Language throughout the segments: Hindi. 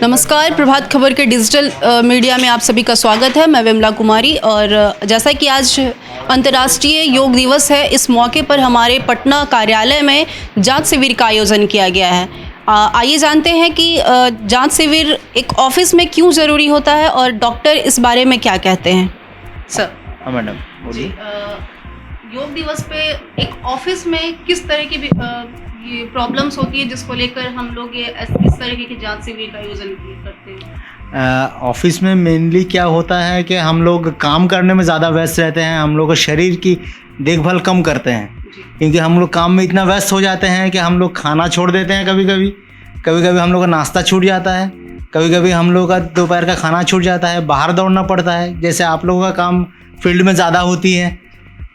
नमस्कार, प्रभात खबर के डिजिटल मीडिया में आप सभी का स्वागत है। मैं विमला कुमारी और जैसा कि आज अंतर्राष्ट्रीय योग दिवस है, इस मौके पर हमारे पटना कार्यालय में जांच शिविर का आयोजन किया गया है। आइए जानते हैं कि जांच शिविर एक ऑफिस में क्यों ज़रूरी होता है और डॉक्टर इस बारे में क्या कहते हैं। सर। हाँ मैडम बोलिए। योग दिवस पे एक ऑफिस में किस तरह की ये प्रॉब्लम्स होती है जिसको लेकर हम लोग ये इस तरह की जांच शिविर का आयोजन करते हैं। ऑफिस में मेनली क्या होता है कि हम लोग काम करने में ज़्यादा व्यस्त रहते हैं, हम लोग शरीर की देखभाल कम करते हैं क्योंकि हम लोग काम में इतना व्यस्त हो जाते हैं कि हम लोग खाना छोड़ देते हैं। कभी कभी हम लोग का नाश्ता छूट जाता है, कभी कभी हम लोग का दोपहर का खाना छूट जाता है, बाहर दौड़ना पड़ता है। जैसे आप लोगों का काम फील्ड में ज़्यादा होती है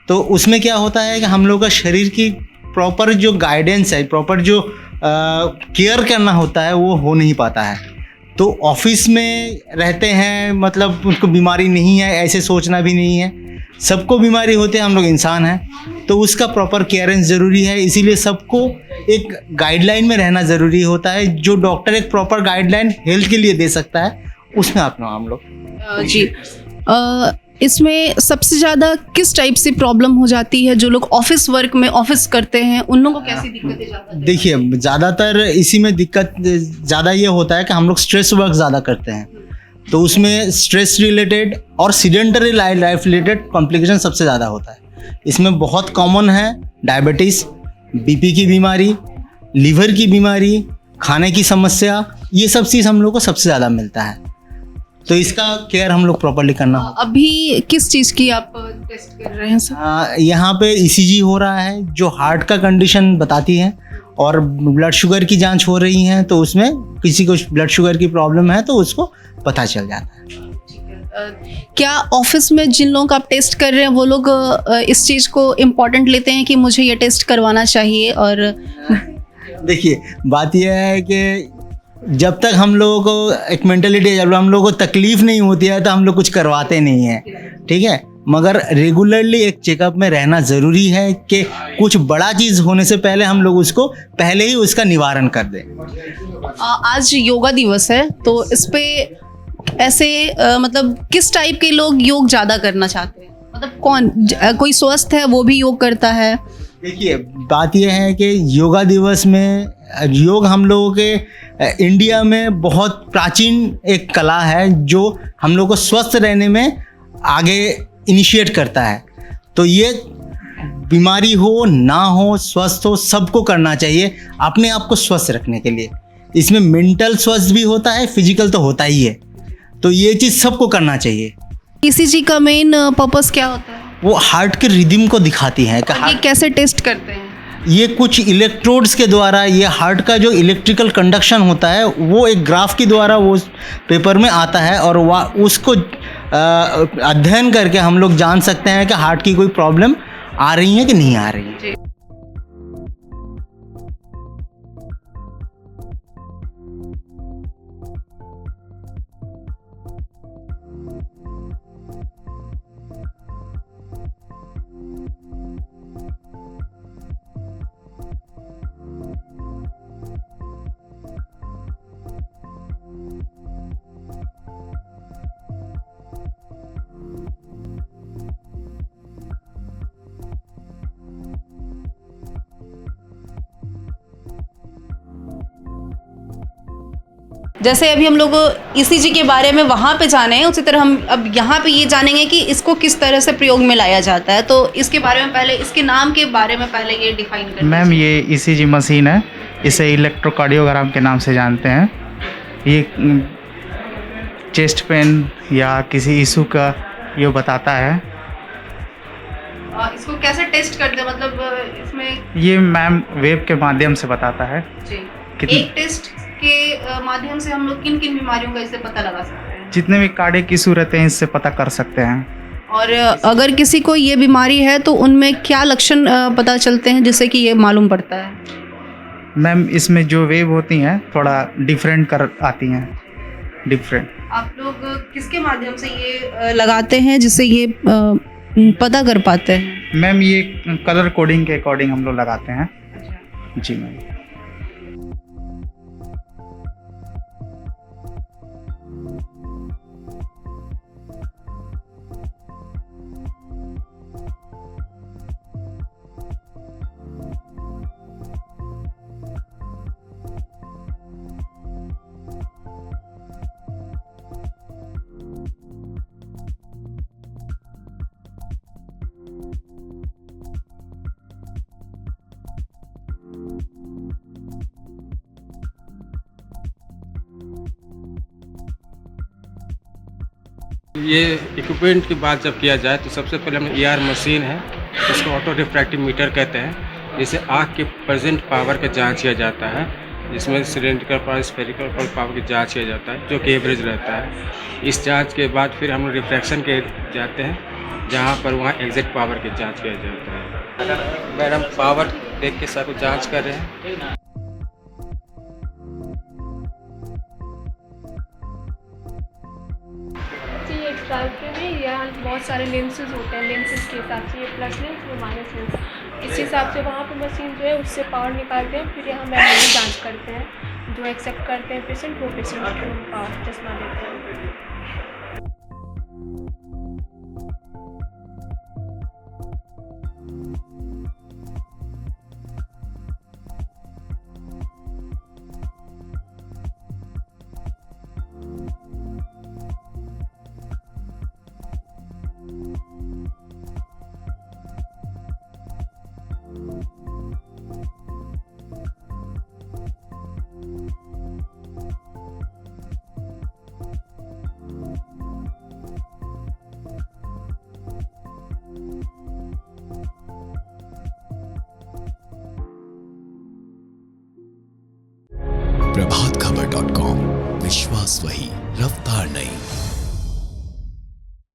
तो उसमें क्या होता है कि हम लोग का शरीर की प्रॉपर जो गाइडेंस है, प्रॉपर जो केयर करना होता है वो हो नहीं पाता है। तो ऑफिस में रहते हैं मतलब उनको बीमारी नहीं है ऐसे सोचना भी नहीं है, सबको बीमारी होते हैं, हम लोग इंसान हैं। तो उसका प्रॉपर केयरेंस ज़रूरी है, इसीलिए सबको एक गाइडलाइन में रहना ज़रूरी होता है। जो डॉक्टर एक प्रॉपर गाइडलाइन हेल्थ के लिए दे सकता है उसमें अपना हम लोग जी। इसमें सबसे ज़्यादा किस टाइप से प्रॉब्लम हो जाती है? जो लोग ऑफिस वर्क में ऑफिस करते हैं उन लोगों को कैसी दिक्कतें ज़्यादा? देखिए, ज़्यादातर इसी में दिक्कत ज़्यादा ये होता है कि हम लोग स्ट्रेस वर्क ज़्यादा करते हैं, तो उसमें स्ट्रेस रिलेटेड और सीडेंटरी लाइफ रिलेटेड कॉम्प्लिकेशन सबसे ज़्यादा होता है। इसमें बहुत कॉमन है डायबिटीज़, बीपी की बीमारी, लीवर की बीमारी, खाने की समस्या, ये सब चीज़ हम लोग को सबसे ज़्यादा मिलता है। तो इसका केयर हम लोग प्रॉपर्ली करना होगा। अभी किस चीज़ की आप टेस्ट कर रहे हैं सर? यहाँ पे ईसीजी हो रहा है जो हार्ट का कंडीशन बताती है, और ब्लड शुगर की जांच हो रही है, तो उसमें किसी को ब्लड शुगर की प्रॉब्लम है तो उसको पता चल जाता है। क्या ऑफिस में जिन लोगों का आप टेस्ट कर रहे हैं वो लोग इस चीज़ को इम्पोर्टेंट लेते हैं कि मुझे ये टेस्ट करवाना चाहिए? और देखिए, बात यह है कि जब तक हम लोगों को एक मेंटलिटी, जब हम लोगों को तकलीफ नहीं होती है तो हम लोग कुछ करवाते नहीं हैं, ठीक है। मगर रेगुलरली एक चेकअप में रहना ज़रूरी है कि कुछ बड़ा चीज़ होने से पहले हम लोग उसको पहले ही उसका निवारण कर दें। आज योगा दिवस है तो इस पे ऐसे मतलब किस टाइप के लोग योग ज़्यादा करना चाहते हैं? मतलब कौन, कोई स्वस्थ है वो भी योग करता है? देखिए, बात यह है कि योगा दिवस में योग हम लोगों के इंडिया में बहुत प्राचीन एक कला है जो हम लोग को स्वस्थ रहने में आगे इनिशिएट करता है। तो ये बीमारी हो ना हो, स्वस्थ हो, सबको करना चाहिए अपने आप को स्वस्थ रखने के लिए। इसमें मेंटल स्वस्थ भी होता है, फिजिकल तो होता ही है, तो ये चीज़ सबको करना चाहिए। ईसीजी का मेन पर्पस क्या होता है? वो हार्ट के रिदम को दिखाती है। ये कैसे टेस्ट करते हैं? ये कुछ इलेक्ट्रोड्स के द्वारा, ये हार्ट का जो इलेक्ट्रिकल कंडक्शन होता है वो एक ग्राफ के द्वारा वो पेपर में आता है, और वह उसको अध्ययन करके हम लोग जान सकते हैं कि हार्ट की कोई प्रॉब्लम आ रही है कि नहीं आ रही है। जैसे अभी हम लोग ईसीजी के बारे में वहाँ पे जाने हैं, उसी तरह हम अब यहाँ पे ये जानेंगे कि इसको किस तरह से प्रयोग में लाया जाता है। तो इसके बारे में पहले, इसके नाम के बारे में पहले ये डिफाइन करें। मैम, ये ईसीजी मशीन है, इसे इलेक्ट्रोकार्डियोग्राम के नाम से जानते हैं। ये चेस्ट पेन या किसी इशू का ये बताता है। इसको कैसे टेस्ट करते हैं? मतलब इसमें ये मैम वेब के माध्यम से बताता है। जी। एक टेस्ट के माध्यम से हम लोग किन किन बीमारियों का इससे पता लगा सकते हैं? जितने भी कार्डियक इशू रहते हैं इससे पता कर सकते हैं। और अगर किसी को ये बीमारी है तो उनमें क्या लक्षण पता चलते हैं जिससे कि ये मालूम पड़ता है? मैम, इसमें जो वेव होती हैं थोड़ा डिफरेंट कर आती हैं, डिफरेंट। आप लोग किसके माध्यम से ये लगाते हैं जिससे ये पता कर पाते हैं? मैम, ये कलर कोडिंग के अकॉर्डिंग हम लोग लगाते हैं। जी मैम। ये इक्विपमेंट की बात जब किया जाए तो सबसे पहले हमें ER मशीन है, इसको ऑटो रिफ्रैक्टिव मीटर कहते हैं। जिसे आँख के प्रेजेंट पावर का जांच किया जाता है, जिसमें सिलेंड्रिकल पावर, स्फेरिकल पावर की जांच किया जाता है, जो कि एवरेज रहता है। इस जांच के बाद फिर हम लोग रिफ्रैक्शन के जाते हैं, जहाँ पर वहाँ एग्जैक्ट पावर की जांच किया जाता है। मैडम पावर देख के सब जांच कर रहे हैं। जी, एक ट्राइपे में यहाँ बहुत सारे लेंसेज होते हैं। लेंसेज के हिसाब से ये प्लस लेंस, ये माइनस लेंस, इस हिसाब से वहाँ पे मशीन जो है उससे पावर निकालते हैं। फिर यहाँ मैनुअली जांच करते हैं, जो एक्सेप्ट करते हैं पेशेंट, वो पेशेंट को पावर चश्मा देते हैं। प्रभात खबर .com, विश्वास वही, रफ्तार नहीं।